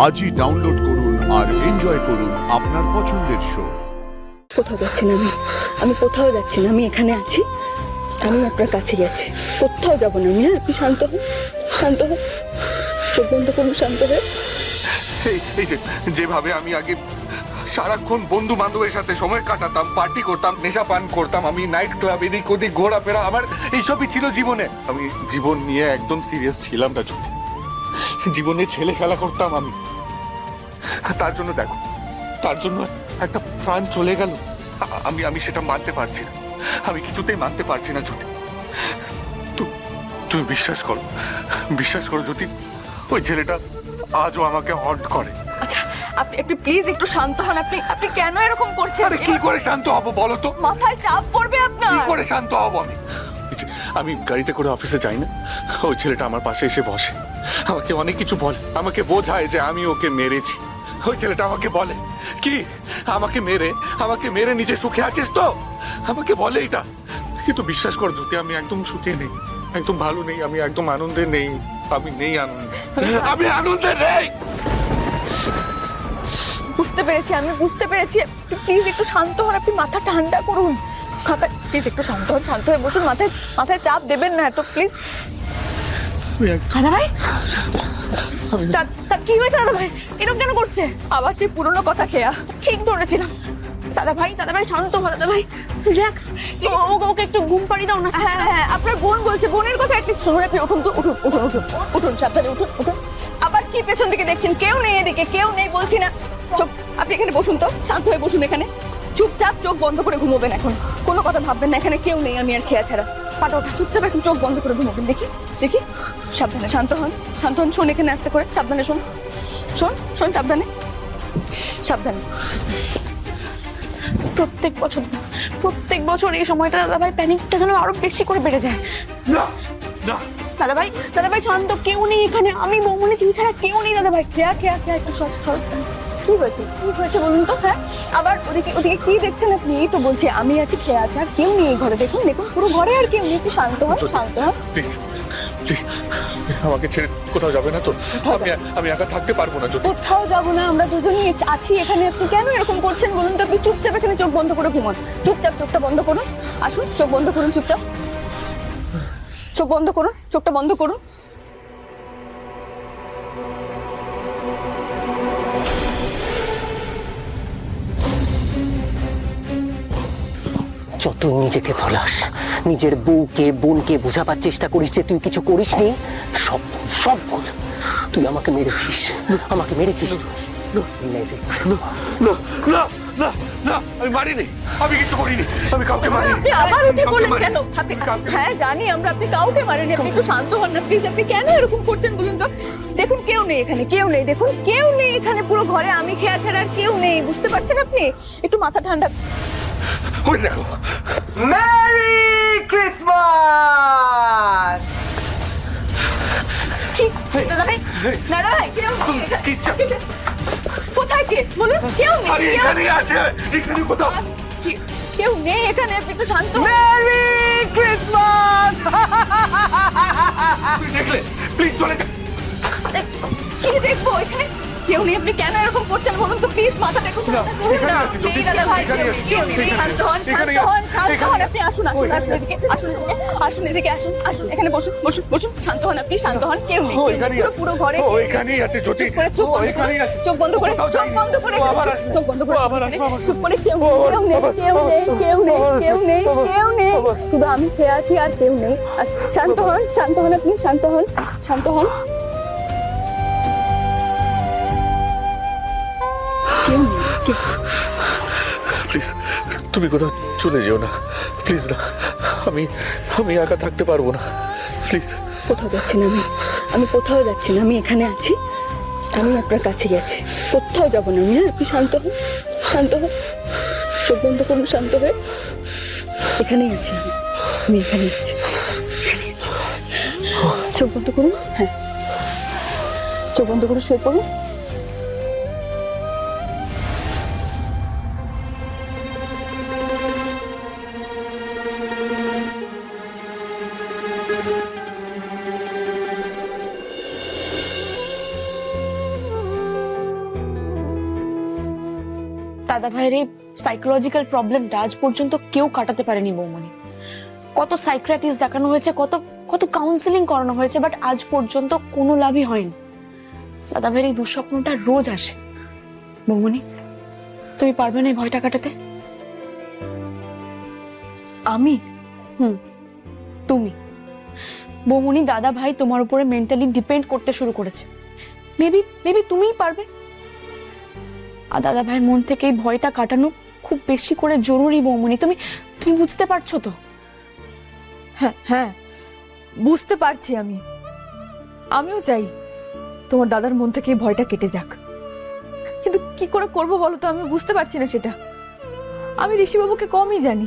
আজই ডাউনলোড করুন আর এনজয় করুন আপনার পছন্দের শো। কোথাও যাচ্ছি না আমি কোথাও যাচ্ছি না, আমি এখানে আছি। আমি আপনার কাছে গেছি, কোথাও যাব না আমি। হ্যাঁ, আপনি শান্ত হন, শান্ত হন, চোখ বন্ধ করুন, শান্ত হয়ে। এই যে যেভাবে আমি আগে সারাক্ষণ বন্ধু বান্ধবের সাথে সময় কাটাতাম, পার্টি করতাম, নেশা পান করতাম, আমি নাইট ক্লাব এদিক ওদিক ঘোরাফেরা, আমার এইসবই ছিল জীবনে। আমি জীবন নিয়ে একদম সিরিয়াস ছিলাম না। যদি জীবনে ছেলে খেলা করতাম আমি, তার জন্য দেখো, তার জন্য একটা প্রাণ চলে গেল। আমি আমি সেটা মানতে পারছি না, আমি কিছুতেই মানতে পারছি না। যদি তুমি বিশ্বাস করো, বিশ্বাস করো যদি ওই ছেলেটা আজও আমাকে হন্ট করে। আচ্ছা, আপনি আপনি প্লিজ একটু শান্ত হন। আপনি আপনি কেন এরকম করছেন? আরে কি করে শান্ত হব বলো তো? মাথায় চাপ পড়বে আপনার। কি করে শান্ত হব আমি? আমি গাড়িতে করে অফিসে যাই না, ওই ছেলেটা আমার পাশে এসে বসে, আমাকে অনেক কিছু বলে, আমাকে বোঝায় যে আমি ওকে মেরেছি। ওই ছেলেটা আমাকে বলে কি, আমাকে মেরে নিজে সুখে আছিস তো, আমাকে বলে এটা। কিন্তু বিশ্বাস কর জ্যোতি, আমি একদম সুখে নেই, একদম ভালো নেই, আমি একদম আনন্দে নেই। আমি নেই আনন্দে, আমি আনন্দে নেই। বুঝতে পেরেছি, আমি বুঝতে পেরেছি। প্লিজ একটু শান্ত হন, আপনি মাথা ঠান্ডা করুন। প্লিজ একটু শান্ত হন, শান্ত হয়ে বসুন। মাথায় মাথায় চাপ দেবেন না এত, প্লিজ। দাদা ভাই, কি হয়েছে দাদা ভাই? এরকম কেন করছে? আবার সেই পুরনো কথা খেয়া, ঠিক ধরেছিলাম। দাদা ভাই শান্ত হন, দাদা ভাই রিল্যাক্স। ওকে একটু ঘুম পাড়ি দাও না। হ্যাঁ হ্যাঁ, আপনার বোন বলছে, বোনের কথা একটু শুনুন। আপনি উঠুন তো, উঠুন উঠুন উঠুন উঠুন, সাবধানে উঠুন উঠুন। আবার কি পেছন দিকে দেখছেন? কেউ নেই এদিকে, কেউ নেই বলছি না। চোখ, আপনি এখানে বসুন তো, শান্ত হয়ে বসুন এখানে। চুপচাপ চোখ বন্ধ করে ঘুমোবেন এখন, কোনো কথা ভাববেন না। এখানে কেউ নেই, আমি আর খেয়া ছাড়া। পাটা ওঠা, চুপচাপ এখন চোখ বন্ধ করে ঘুমোবেন। দেখি দেখি, সাবধানে, শান্ত হন, শান্ত হন। শোন এখানে আসতে করে, সাবধানে শোন, শোন শোন, সাবধানে সাবধানে। প্রত্যেক বছর এই সময়টা দাদা ভাই প্যানিকটা যেন আরো বেশি করে বেড়ে যায়। না না দাদা ভাই শান্ত, কেউ নেই এখানে। আমি বৌমনি, তুই ছাড়া কেউ নেই। দাদা ভাই খেয়া একটু সব। কি হয়েছে বলুন তো? হ্যাঁ, আবার ওদিকে কি দেখছেন আপনি? এই তো বলছি আমি আছি, খেয়া আছে, আর কেউ নেই এই ঘরে। দেখুন পুরো ঘরে আর কেউ নেই। একটু শান্ত হন, শান্ত হন। প্লিজ প্লিজ, আমাকে ছেড়ে কোথাও যাবে না তো? আমি একা থাকতে পারবো না। কোথাও যাবো না, আমরা দুজনই আছি এখানে। আপনি কেন এরকম করছেন বলুন তো? আপনি চুপচাপ এখানে চোখ বন্ধ করে ঘুমান। চুপচাপ চোখটা বন্ধ করুন, আসুন, চোখ বন্ধ করুন, চুপচাপ চোখ বন্ধ করুন, চোখটা বন্ধ করুন। যত নিজেকে ভোলাস, নিজের বউকে বোনকে বোঝাবার চেষ্টা করিস যে তুই কিছু করিসনি, সব সব ভুল। তুই আমাকে মেরেছিস, আমি মারিনি, আমি কিছু করিনি, আমি কাউকে মারিনি। আপনি আবার উঠে বলেন কেন? হ্যাঁ জানি আমরা, আপনি কাউকে মারেনি। আপনি একটু শান্ত হন না প্লিজ। আপনি কেন এরকম করছেন বলুন তো? দেখুন কেউ নেই এখানে, কেউ নেই। দেখুন কেউ নেই এখানে, পুরো ঘরে আমি খেয়া ছাড়া আর কেউ নেই। বুঝতে পারছেন আপনি? একটু মাথা ঠান্ডা। ওই দেখো, মেরি ক্রিসমাস। কি দাদা ভাই, কেউ নেই। কোথায় কে বলুন? কেউ নেই, আরে এখানে আছে, এখানে কোথাও কেউ নেই এখানে। আপনি একটু শান্ত হন। Merry Christmas. তুই দেখলে, প্লিজ চলে যা। কি দেখবো এখানে? কেউ নেই। আপনি কেন এরকম করছেন বলুন তো? প্লিজ মাথা দেখুন। এখানে আছে, নেই দাদা ভাই, কেউ নেই। শান্ত হন, শান্ত হন, শান্ত হন। আপনি আসুন এদিকে, আসুন এখানে বসুন। শান্ত হন আপনি, শান্ত হন। কেউ নেই, পুরো ঘরে। ওইখানেই আছে জ্যোতি, ওইখানেই আছে। চোখ বন্ধ করে, চোখ বন্ধ করে, চোখ বন্ধ করে, চুপ করে। কেউ নেই। শুধু আমি খেয়ে আছি আর কেউ নেই। শান্ত হন আপনি, শান্ত হন। প্লিজ তুমি কোথাও চলে যেও না, প্লিজ না। আমি একা থাকতে পারবো না, প্লিজ। কোথাও যাচ্ছি না আমি কোথাও যাচ্ছি না, আমি এখানে আছি। আমি আপনার কাছে গেছি, কোথাও যাব না আমি। হ্যাঁ, আপনি শান্ত হন, চোখ বন্ধ করুন, শান্ত হয়ে। এখানেই আছি আমি এখানে আছি। চোখ বন্ধ করুন। হ্যাঁ, চোখ বন্ধ করে শুয়ে পড়ুন। দাদা ভাইয়ের এই সাইকোলজিক্যাল প্রবলেমটা আজ পর্যন্ত কেউ কাটাতে পারেনি বৌমনি। কত সাইকিয়াট্রিস্ট দেখানো হয়েছে, কত কত কাউন্সিলিং করানো হয়েছে, বাট আজ পর্যন্ত কোনো লাভই হয়নি। দাদা ভাইয়ের এই দুঃস্বপ্নটা রোজ আসে। বৌমনি, তুমি পারবে না এই ভয়টা কাটাতে? আমি? তুমি। বৌমনি, দাদা ভাই তোমার উপরে মেন্টালি ডিপেন্ড করতে শুরু করেছে। মেবি তুমিই পারবে। আর দাদা ভাইয়ের মন থেকে এই ভয়টা কাটানো খুব বেশি করে জরুরি বৌমনি। তুমি তুমি বুঝতে পারছো তো? হ্যাঁ, বুঝতে পারছি। আমিও চাই তোমার দাদার মন থেকে এই ভয়টা কেটে যাক, কিন্তু কি করে করবো বলো তো? আমি বুঝতে পারছি না সেটা। আমি ঋষিবাবুকে কমই জানি,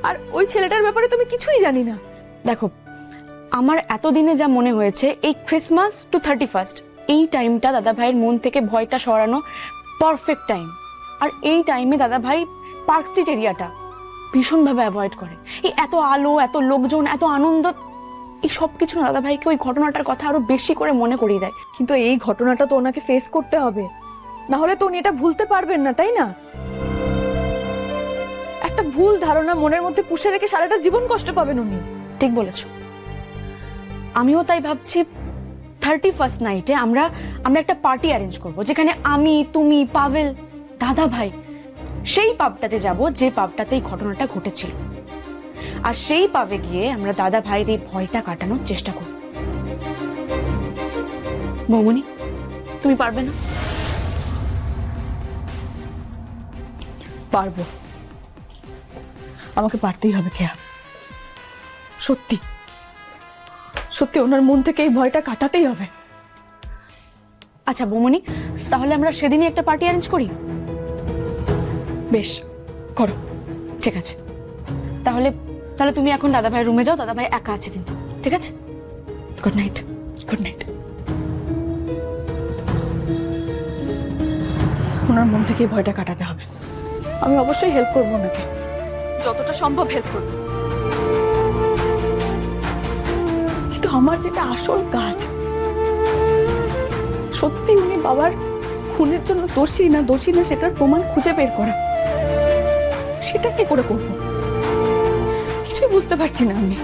আর ওই ছেলেটার ব্যাপারে তুমি কিছুই জানি না। দেখো, আমার এতদিনে যা মনে হয়েছে, এই ক্রিসমাস টু 31 এই টাইমটা দাদা ভাইয়ের মন থেকে ভয়টা সরানো পারফেক্ট টাইম। আর এই টাইমে দাদা ভাই পার্ক স্ট্রিট এরিয়াটা ভীষণভাবে অ্যাভয়েড করে। এই এত আলো, এত লোকজন, এত আনন্দ, এই সব কিছু দাদা ভাইকে ওই ঘটনাটার কথা আরো বেশি করে মনে করিয়ে দেয়। কিন্তু এই ঘটনাটা তো ওনাকে ফেস করতে হবে, না হলে তো উনি এটা ভুলতে পারবেন না, তাই না? একটা ভুল ধারণা মনের মধ্যে পুষে রেখে সারাটা জীবন কষ্ট পাবেন উনি। ঠিক বলেছো। আমিও তাই ভাবছি 31st নাইটে আমরা একটা পার্টি অ্যারেঞ্জ করব, যেখানে আমি, তুমি, পাভেল, দাদা ভাই সেই পাবটাতে যাব যে পাবটাতে এই ঘটনাটা ঘটেছিল। আর সেই পাবে গিয়ে আমরা দাদা ভাইয়ের এই ভয়টা কাটানোর চেষ্টা করব। বৌমনি, তুমি পারবে না? পারবো, আমাকে পারতেই হবে খেয়া। সত্যি সত্যি ওনার মন থেকে এই ভয়টা কাটাতেই হবে। আচ্ছা বৌমনি, তাহলে আমরা সেদিনই একটা পার্টি অ্যারেঞ্জ করি। বেশ, করো। ঠিক আছে, তাহলে তাহলে তুমি এখন দাদা ভাইয়ের রুমে যাও। দাদা ভাই একা আছে কিন্তু, ঠিক আছে? Good night. Good night. ওনার মন থেকে এই ভয়টা কাটাতে হবে। আমি অবশ্যই হেল্প করবো ওনাকে, যতটা সম্ভব হেল্প করবো। কিন্তু আমার যেটা আসল কাজ, সত্যি উনি বাবার খুনের জন্য দোষী না সেটার প্রমাণ খুঁজে বের করা, সেটা কি করে করবো কিছুই বুঝতে পারছি না। আমি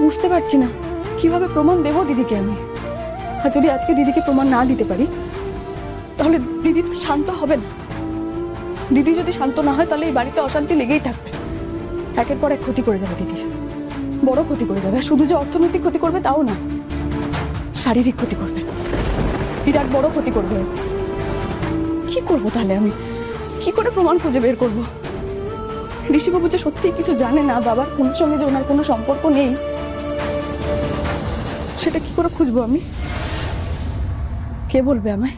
বুঝতে পারছি না কিভাবে প্রমাণ দেবো দিদিকে আমি। আর যদি আজকে দিদিকে প্রমাণ না দিতে পারি, তাহলে দিদি তো শান্ত হবে না। দিদি যদি শান্ত না হয়, তাহলে এই বাড়িতে অশান্তি লেগেই থাকবে। একের পর এক ক্ষতি করে যাবে দিদি, বড় ক্ষতি করে যাবে। শুধু যে অর্থনৈতিক ক্ষতি করবে তাও না, শারীরিক ক্ষতি করবে, বিরাট বড় ক্ষতি করবে। কি করবো তাহলে আমি? কি করে প্রমাণ খুঁজে বের করবো? ঋষিবাবু যে সত্যি কিছু জানে না, বাবার খুনের সঙ্গে যে ওনার কোনো সম্পর্ক নেই, সেটা কি করে খুঁজবো আমি? কে বলবে আমায়?